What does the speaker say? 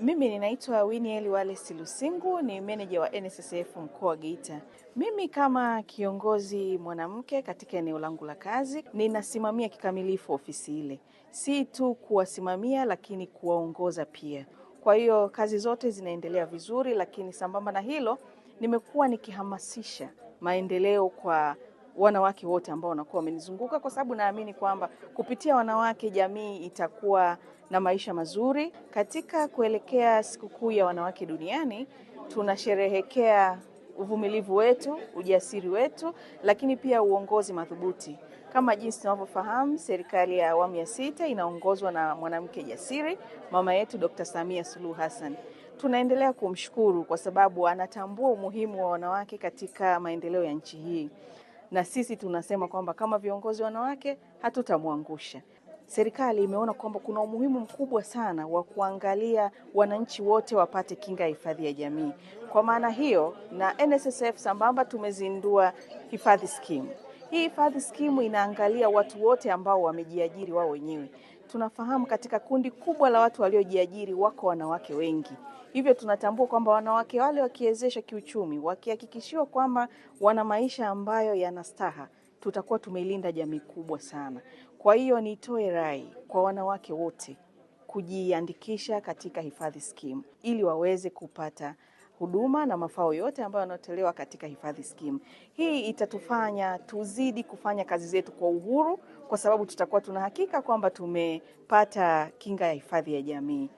Mimi ninaitwa Winnie Wallace Lusingu, ni meneja wa NSSF mkoa wa Geita. Mimi kama kiongozi mwanamke katika eneo langu la kazi, ninasimamia kikamilifu ofisi ile. Si tu kuwasimamia lakini kuwaongoza pia. Kwa hiyo kazi zote zinaendelea vizuri, lakini sambamba na hilo nimekuwa nikihamasisha maendeleo kwa wanawake wote ambao wanakuwa wamenizunguka, kwa sababu naamini kwamba kupitia wanawake jamii itakuwa na maisha mazuri. Katika kuelekea sikukuu ya wanawake duniani, tunasherehekea uvumilivu wetu, ujasiri wetu, lakini pia uongozi madhubuti. Kama jinsi tunavyofahamu, serikali ya awamu ya 6 inaongozwa na mwanamke jasiri, mama yetu Dr. Samia Suluhu Hassan. Tunaendelea kumshukuru kwa sababu anatambua umuhimu wa wanawake katika maendeleo ya nchi hii. Na sisi tunasema kwamba kama viongozi wanawake hatutamwangusha. Serikali imeona kwamba kuna umuhimu mkubwa sana wa kuangalia wananchi wote wapate kinga ya hifadhi ya jamii. Kwa maana hiyo, na NSSF sambamba tumezindua hifadhi skimu. Hii hifadhi skimu inaangalia watu wote ambao wamejiajiri wao wenyewe. Tunafahamu katika kundi kubwa la watu waliojiajiri wako wanawake wengi. Hivyo tunatambua kwamba wanawake wale wakiwezesha kiuchumi, wakihakikishiwa kwamba wana maisha ambayo yana staha, tutakuwa tumeilinda jamii kubwa sana. Kwa hiyo nitoe rai kwa wanawake wote kujiandikisha katika hifadhi skimu ili waweze kupata huduma na mafao yote ambayo yanatolewa katika hifadhi skimu. Hii itatufanya tuzidi kufanya kazi zetu kwa uhuru, kwa sababu tutakuwa tunahakika kwamba tumepata kinga ya hifadhi ya jamii.